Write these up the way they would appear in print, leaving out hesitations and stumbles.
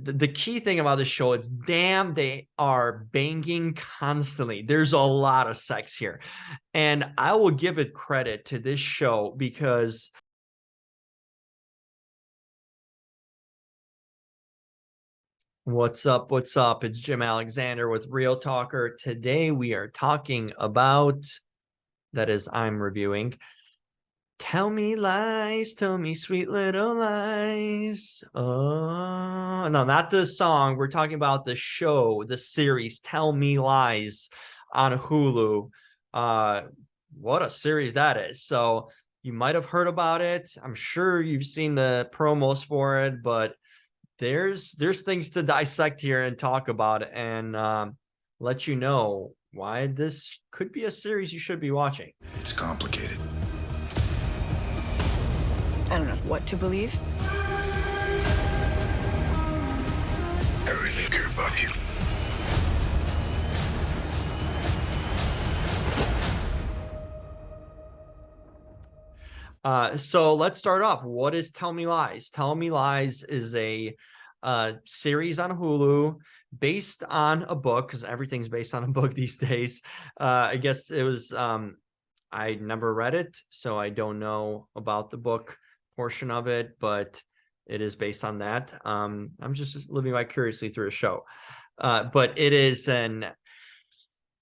the key thing about the show, it's damn, they are banging constantly. There's a lot of sex here. And I will give it credit to this show because what's up? What's up? It's Jim Alexander with Real Talker. Today we are talking about, that is, I'm reviewing Tell Me Lies, Tell Me Sweet Little Lies. Oh, no, not the song. We're talking about the show, the series, Tell Me Lies on Hulu. Uh, what a series that is. So you might have heard about it. I'm sure you've seen the promos for it, but there's things to dissect here and talk about and let you know why this could be a series you should be watching. It's complicated. I don't know what to believe. I really care about you. So let's start off. What is Tell Me Lies? Tell Me Lies is a series on Hulu based on a book, because everything's based on a book these days. I guess it was, I never read it, so I don't know about the book portion of it, but it is based on that. I'm just living vicariously through a show. But it is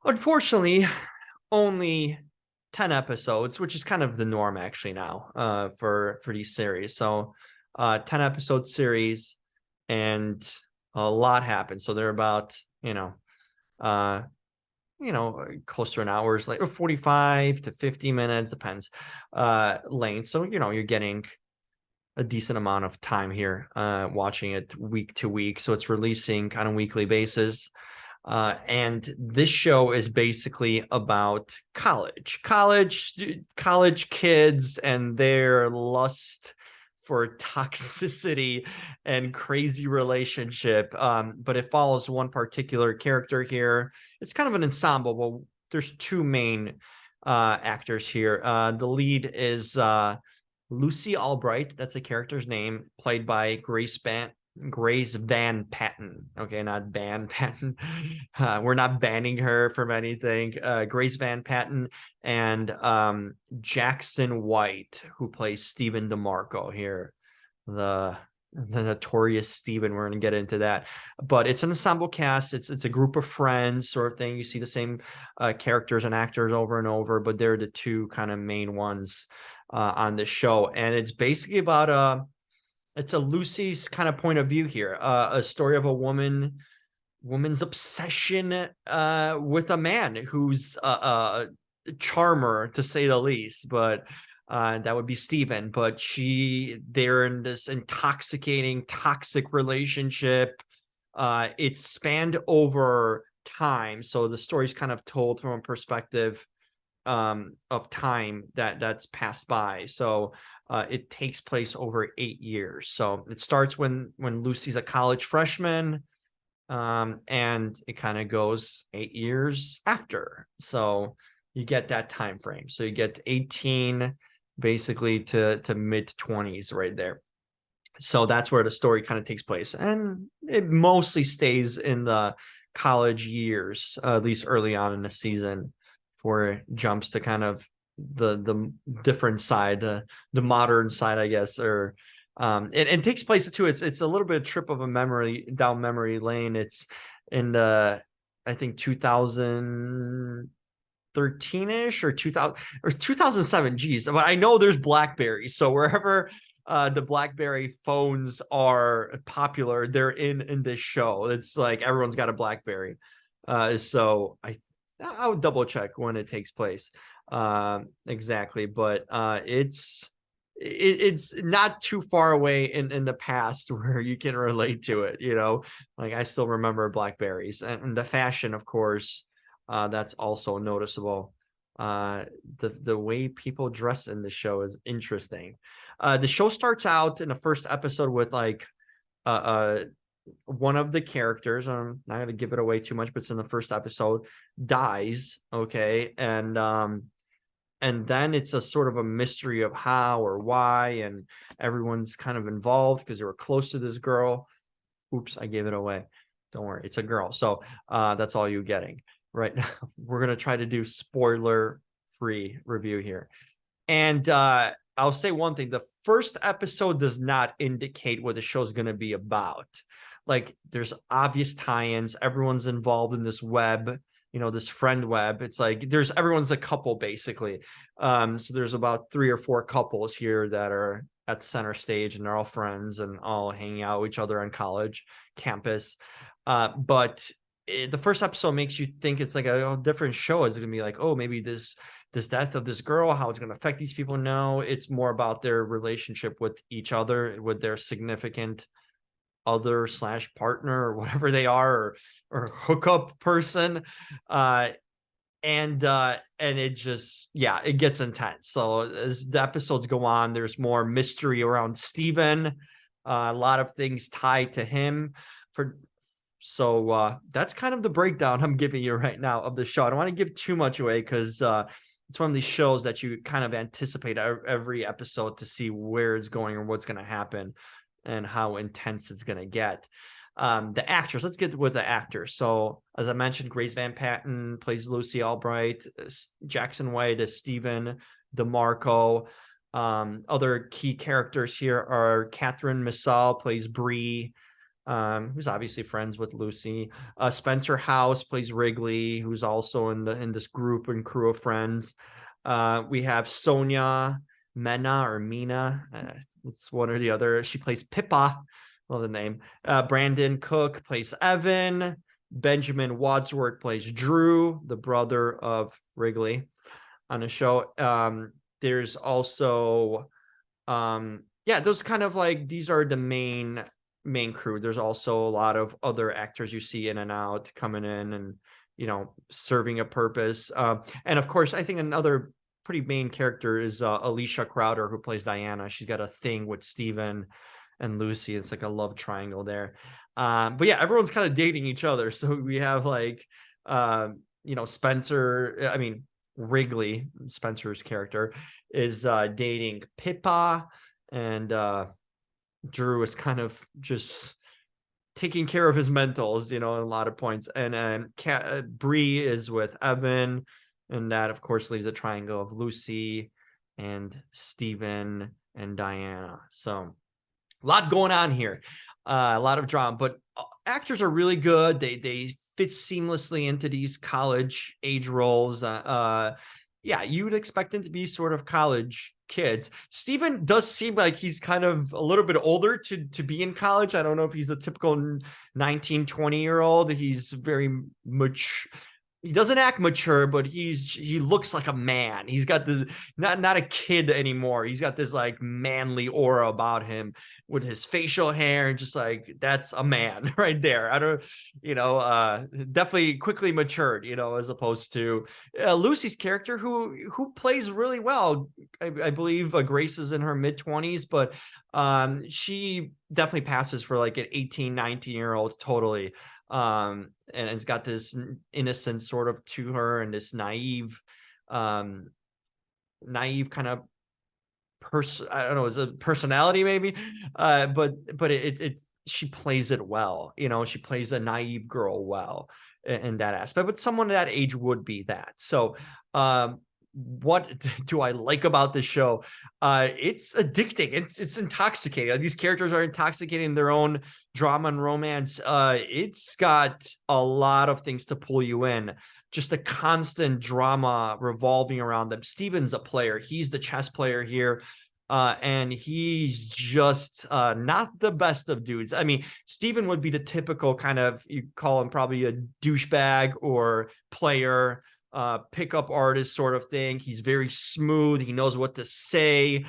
unfortunately, only 10 episodes, which is kind of the norm actually now for these series. So 10 episode series, and a lot happens. So they're about, uh close to an hour's, like 45 to 50 minutes, depends length. So you're getting a decent amount of time here watching it week to week. So it's releasing on a weekly basis. And this show is basically about college kids and their lust for toxicity and crazy relationship. But it follows one particular character here. It's kind of an ensemble, but there's two main actors here. The lead is Lucy Albright. That's the character's name, played by Grace Van Patten. Okay, not Van Patten. We're not banning her from anything. Grace Van Patten and Jackson White, who plays Stephen DeMarco here, the notorious Stephen. We're going to get into that, but it's an ensemble cast. It's a group of friends sort of thing. You see the same characters and actors over and over, but they're the two kind of main ones on the show. And it's basically about it's a Lucy's kind of point of view here, a story of a woman's obsession with a man who's a charmer, to say the least, but that would be Steven. But they're in this intoxicating, toxic relationship. It's spanned over time, so the story's kind of told from a perspective of time that's passed by. So it takes place over 8 years. So it starts when Lucy's a college freshman, and it kind of goes 8 years after. So you get that time frame. So you get 18 basically to mid 20s right there. So that's where the story kind of takes place, and it mostly stays in the college years, at least early on in the season, before it jumps to kind of the different side, the modern side, I guess. Or it takes place too. It's a little bit of trip of a memory down memory lane. It's in the, I think, 2013-ish or 2000 or 2007. Geez, but I know there's BlackBerry, so wherever the BlackBerry phones are popular, they're in this show. It's like everyone's got a BlackBerry. So I'll double check when it takes place exactly, but it's not too far away in the past where you can relate to it. Like I still remember BlackBerries, and the fashion, of course, that's also noticeable. The way people dress in the show is interesting. The show starts out in the first episode with like one of the characters, I'm not going to give it away too much, but it's in the first episode, dies. Okay. And then it's a sort of a mystery of how or why, and everyone's kind of involved because they were close to this girl. Oops, I gave it away. Don't worry, it's a girl. So that's all you're getting right now. We're gonna try to do spoiler-free review here. And I'll say one thing: the first episode does not indicate what the show's gonna be about. Like, there's obvious tie-ins. Everyone's involved in this web, this friend web. It's like everyone's a couple basically. So there's about 3 or 4 couples here that are at center stage, and they're all friends and all hanging out with each other on college campus. But the first episode makes you think it's like a different show. It's gonna be like, oh, maybe this death of this girl, how it's going to affect these people. No, it's more about their relationship with each other, with their significant other / partner, or whatever they are, or hookup person. And it just, yeah, it gets intense. So as the episodes go on, there's more mystery around Steven, a lot of things tied to him. So that's kind of the breakdown I'm giving you right now of the show. I don't want to give too much away, because it's one of these shows that you kind of anticipate every episode to see where it's going or what's going to happen and how intense it's going to get. The actors, let's get with the actors. So as I mentioned, Grace Van Patten plays Lucy Albright. Jackson White is Steven DeMarco. Other key characters here are Catherine Missal plays Bree, who's obviously friends with Lucy. Spencer House plays Wrigley, who's also in this group and crew of friends. We have Sonia Mena or Mina. It's one or the other. She plays Pippa. Love the name. Brandon Cook plays Evan. Benjamin Wadsworth plays Drew, the brother of Wrigley on the show. There's also, those kind of like, these are the main crew. There's also a lot of other actors you see in and out coming in and serving a purpose, and of course I think another pretty main character is Alicia Crowder, who plays Diana. She's got a thing with Steven and Lucy. It's like a love triangle there, but yeah, everyone's kind of dating each other. So we have like Wrigley, Spencer's character, is dating Pippa, and Drew is kind of just taking care of his mentals, in a lot of points. And Bree is with Evan, and that of course leaves a triangle of Lucy and Steven and Diana. So a lot going on here, a lot of drama, but actors are really good. They fit seamlessly into these college age roles. You would expect them to be sort of college kids. Steven does seem like he's kind of a little bit older to be in college. I don't know if he's a typical 19, 20-year-old. He's very much, he doesn't act mature, but he looks like a man. He's got this, not a kid anymore. He's got this like manly aura about him with his facial hair, and just like, that's a man right there. I don't, definitely quickly matured, as opposed to Lucy's character, who plays really well. I believe Grace is in her mid-20s, but she definitely passes for like an 18, 19-year-old totally. And it's got this innocence sort of to her, and this naive kind of I don't know, is a personality maybe, but she plays it well. She plays a naive girl well in that aspect, but someone that age would be that. So what do I like about this show? It's addicting. It's intoxicating. These characters are intoxicating in their own drama and romance. It's got a lot of things to pull you in. Just a constant drama revolving around them. Steven's a player. He's the chess player here. And he's just not the best of dudes. I mean, Steven would be the typical kind of, you call him probably a douchebag or player, pickup artist sort of thing. He's very smooth. He knows what to say.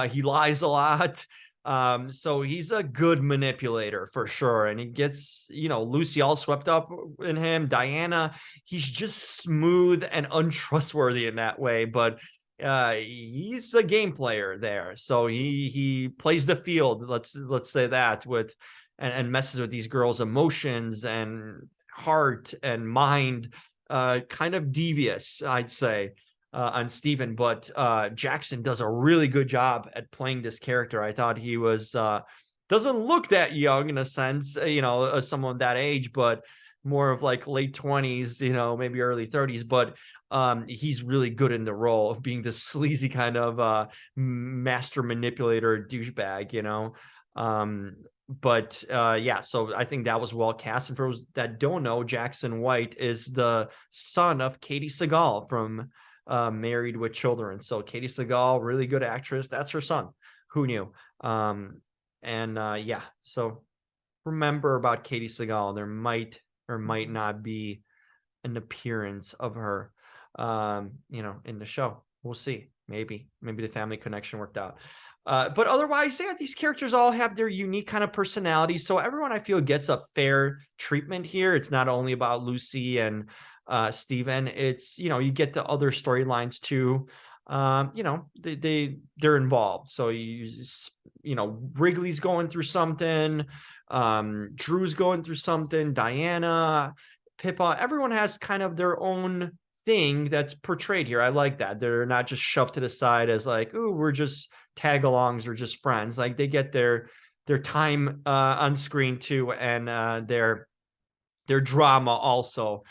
He lies a lot. So he's a good manipulator for sure. And he gets, Lucy all swept up in him. Diana, he's just smooth and untrustworthy in that way, but he's a game player there. So he plays the field, let's say that, with and messes with these girls' emotions and heart and mind. Kind of devious, I'd say, on Steven, but Jackson does a really good job at playing this character. I thought he was doesn't look that young in a sense, someone that age, but more of like late 20s, maybe early 30s. But he's really good in the role of being this sleazy kind of master manipulator douchebag, but yeah, so I think that was well cast. And for those that don't know, Jackson White is the son of Katie Seagal from Married with Children. So Katie Seagal, really good actress. That's her son. Who knew? And yeah, so remember about Katie Seagal. There might or might not be an appearance of her, in the show. We'll see. Maybe the family connection worked out. But otherwise, yeah, these characters all have their unique kind of personalities. So everyone, I feel, gets a fair treatment here. It's not only about Lucy and Steven. It's, you get the other storylines too. They're involved. So Wrigley's going through something. Drew's going through something. Diana, Pippa, everyone has kind of their own thing that's portrayed here. I like that. They're not just shoved to the side as like, oh, we're just tag-alongs or just friends. Like they get their time on screen too, and their drama also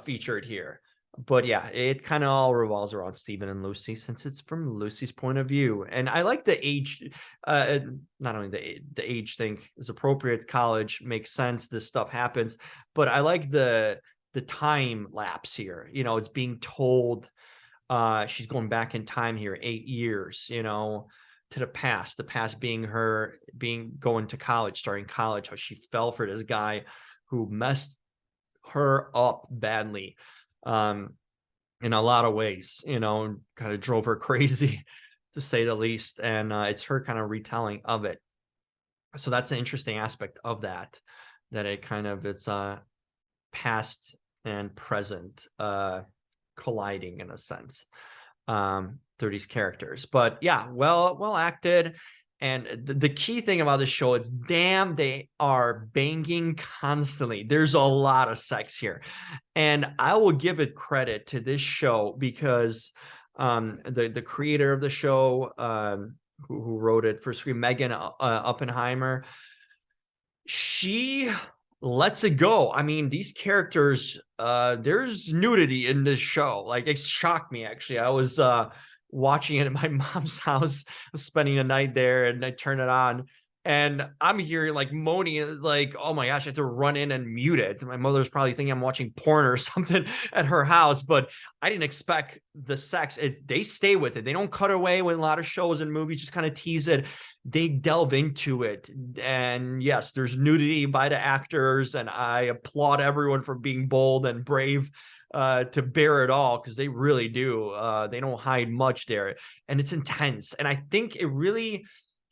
featured here. But yeah, it kind of all revolves around Steven and Lucy since it's from Lucy's point of view. And I like the age, not only the age thing is appropriate. College makes sense. This stuff happens, but I like the time lapse here. It's being told she's going back in time here 8 years, to the past being her going to college, starting college, how she fell for this guy who messed her up badly in a lot of ways, kind of drove her crazy to say the least. And it's her kind of retelling of it. So that's an interesting aspect of that it kind of, it's past and present colliding in a sense through these characters. But yeah, well acted. And the key thing about the show, it's damn, they are banging constantly. There's a lot of sex here. And I will give it credit to this show because the creator of the show, who wrote it for screen, Megan Oppenheimer, she lets it go. I mean, these characters, there's nudity in this show. Like, it shocked me, actually. I was watching it at my mom's house. I was spending a night there, and I turned it on, and I'm hearing like moaning, like, oh my gosh, I have to run in and mute it. My mother's probably thinking I'm watching porn or something at her house, but I didn't expect the sex. They stay with it. They don't cut away when a lot of shows and movies just kind of tease it. They delve into it. And yes, there's nudity by the actors, and I applaud everyone for being bold and brave to bear it all, because they really do. They don't hide much there, and it's intense. And I think it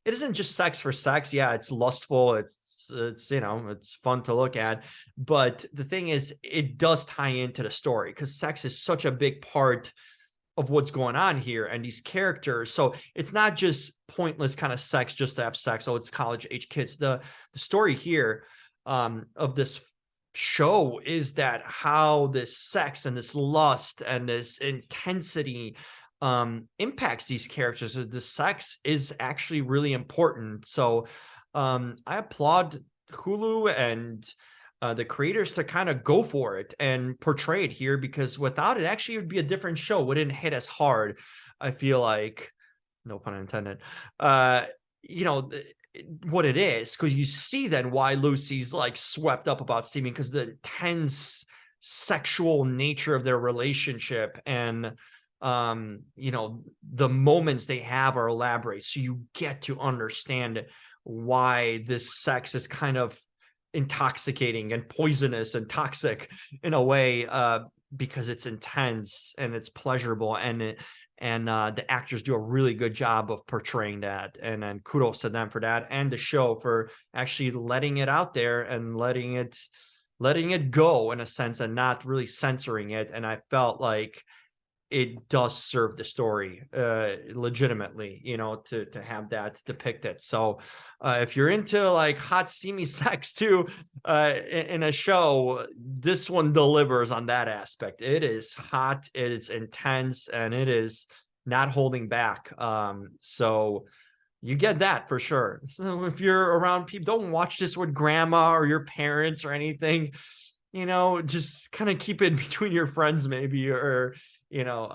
isn't just sex for sex. Yeah, it's lustful. It's fun to look at. But the thing is, it does tie into the story, because sex is such a big part of what's going on here and these characters. So it's not just pointless kind of sex just to have sex. Oh, it's college age kids. The story here of this show is that how this sex and this lust and this intensity impacts these characters. The sex is actually really important. So I applaud Hulu and the creators to kind of go for it and portray it here, because without it, actually, it would be a different show. Wouldn't hit as hard, I feel like. No pun intended. What it is, because you see then why Lucy's like swept up about Steven, because the tense sexual nature of their relationship, and the moments they have are elaborate, so you get to understand why this sex is kind of intoxicating and poisonous and toxic in a way, because it's intense and it's pleasurable, and the actors do a really good job of portraying that. And then kudos to them for that, and the show for actually letting it out there and letting it go in a sense, and not really censoring it. And I felt like it does serve the story legitimately, to have that depicted. So if you're into like hot, steamy sex too in a show, this one delivers on that aspect. It is hot, it is intense, and it is not holding back. So you get that for sure. So if you're around people, don't watch this with grandma or your parents or anything. Just kind of keep it between your friends, maybe, or you know,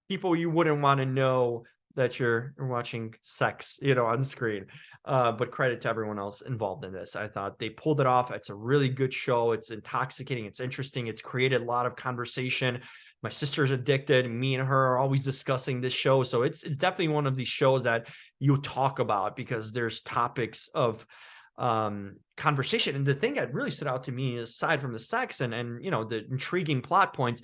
people you wouldn't want to know that you're watching sex, on screen. But credit to everyone else involved in this. I thought they pulled it off. It's a really good show. It's intoxicating. It's interesting. It's created a lot of conversation. My sister's addicted. Me and her are always discussing this show. So it's definitely one of these shows that you talk about because there's topics of conversation. And the thing that really stood out to me, aside from the sex and the intriguing plot points,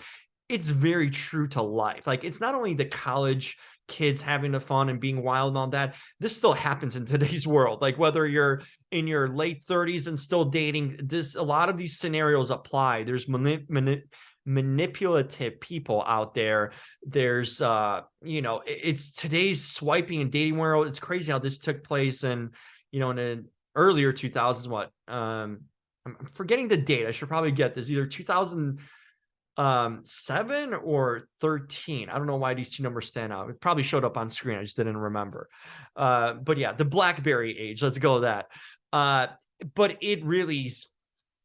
it's very true to life. Like, it's not only the college kids having the fun and being wild and all that. This still happens in today's world. Like, whether you're in your late 30s and still dating, a lot of these scenarios apply. There's manipulative people out there. There's it's today's swiping and dating world. It's crazy how this took place in the earlier 2000s. I'm forgetting the date. I should probably get this, either 2007 or 13. I don't know why these two numbers stand out. It probably showed up on screen. I just didn't remember. But yeah, the BlackBerry age. Let's go with that. But it really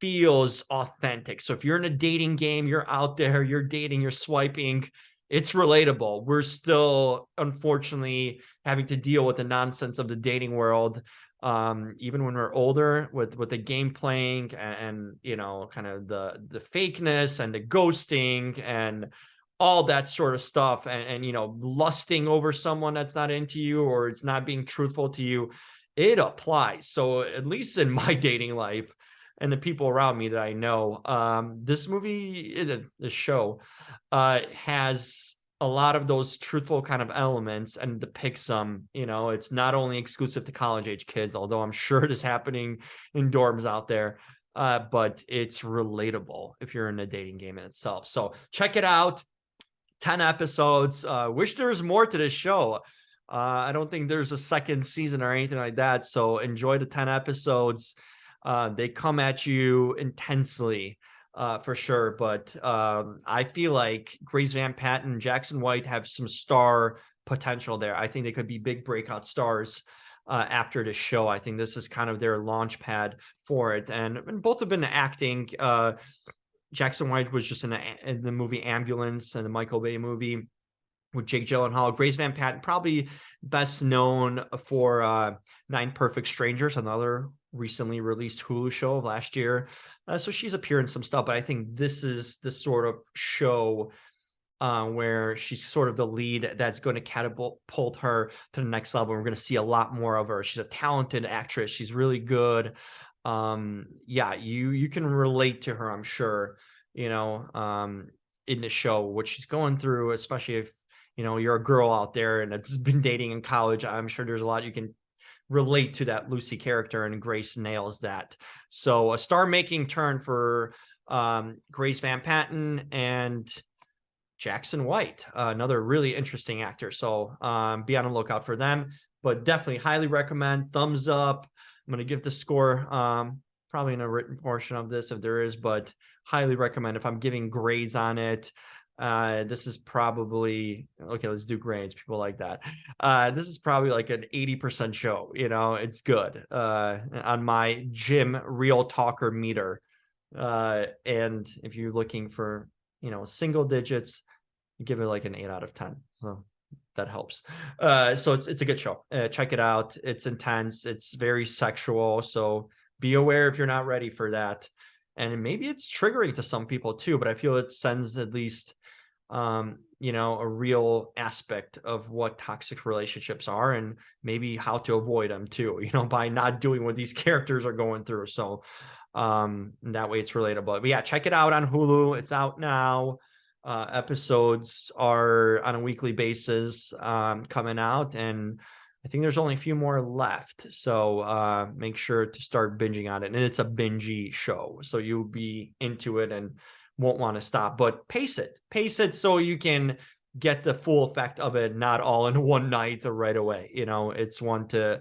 feels authentic. So if you're in a dating game, you're out there, you're dating, you're swiping, it's relatable. We're still, unfortunately, having to deal with the nonsense of the dating world. Even when we're older, with the game playing and kind of the fakeness and the ghosting and all that sort of stuff, and lusting over someone that's not into you or it's not being truthful to you, it applies. So at least in my dating life and the people around me that I know, this movie, the show, has a lot of those truthful kind of elements and depicts some. It's not only exclusive to college age kids, although I'm sure it is happening in dorms out there, but it's relatable if you're in a dating game in itself. So check it out. 10 episodes. Wish there was more to this show. I don't think there's a second season or anything like that. So enjoy the 10 episodes. They come at you intensely. For sure. But I feel like Grace Van Patten and Jackson White have some star potential there. I think they could be big breakout stars after this show. I think this is kind of their launch pad for it. And both have been acting. Jackson White was just in the movie Ambulance and the Michael Bay movie with Jake Gyllenhaal. Grace Van Patten, probably best known for Nine Perfect Strangers, another recently released Hulu show of last year. So she's appeared in some stuff, but I think this is the sort of show where she's sort of the lead that's going to catapult her to the next level. We're going to see a lot more of her. She's a talented actress. She's really good. Yeah, you can relate to her, I'm sure, in the show, what she's going through, especially if you're a girl out there and it's been dating in college. I'm sure there's a lot you can relate to that Lucy character, and Grace nails that. So a star-making turn for Grace Van Patten and Jackson White, another really interesting actor. So be on the lookout for them, but definitely highly recommend. Thumbs up. I'm going to give the score probably in a written portion of this if there is, but highly recommend. If I'm giving grades on it, this is probably okay. Let's do grades. People like that. This is probably like an 80% show. It's good on my Jim Real Talker meter. And if you're looking for single digits, you give it like an 8 out of 10. So that helps. So it's a good show. Check it out. It's intense. It's very sexual. So be aware if you're not ready for that. And maybe it's triggering to some people too, but I feel it sends at least a real aspect of what toxic relationships are and maybe how to avoid them too, by not doing what these characters are going through. So that way it's relatable. But yeah, check it out on Hulu. It's out now. Episodes are on a weekly basis coming out, and I think there's only a few more left. So make sure to start binging on it. And it's a bingey show, so you'll be into it and won't want to stop. But pace it so you can get the full effect of it, not all in one night or right away. It's one to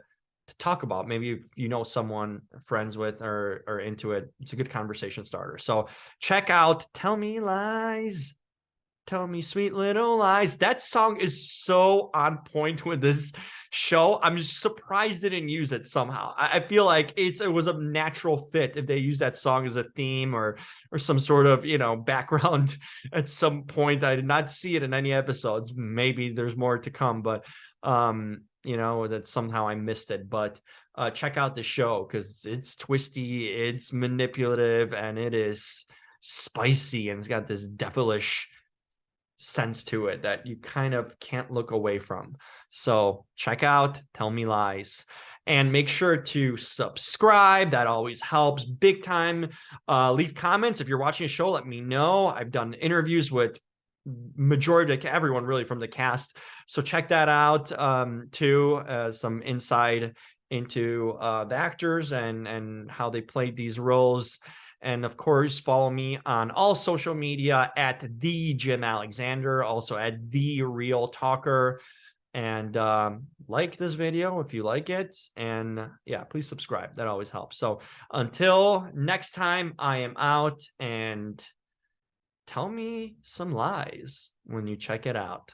talk about. Maybe if someone friends with or into it, it's a good conversation starter. So check out Tell Me Lies. tell me sweet little lies. That song is so on point with this show. I'm just surprised they didn't use it somehow. I feel like it was a natural fit if they use that song as a theme or some sort of, you know, background at some point. I did not see it in any episodes. Maybe there's more to come, but you know, that somehow I missed it. But check out the show because it's twisty, it's manipulative, and it is spicy, and it's got this devilish sense to it that you kind of can't look away from. So check out Tell Me Lies, and make sure to subscribe. That always helps big time. Leave comments if you're watching a show. Let me know. I've done interviews with majority of everyone really from the cast, so check that out too. Some insight into the actors and how they played these roles. And of course, follow me on all social media at the Jim Alexander, also at the Real Talker. And like this video if you like it, and yeah, please subscribe. That always helps. So until next time, I am out, and tell me some lies when you check it out.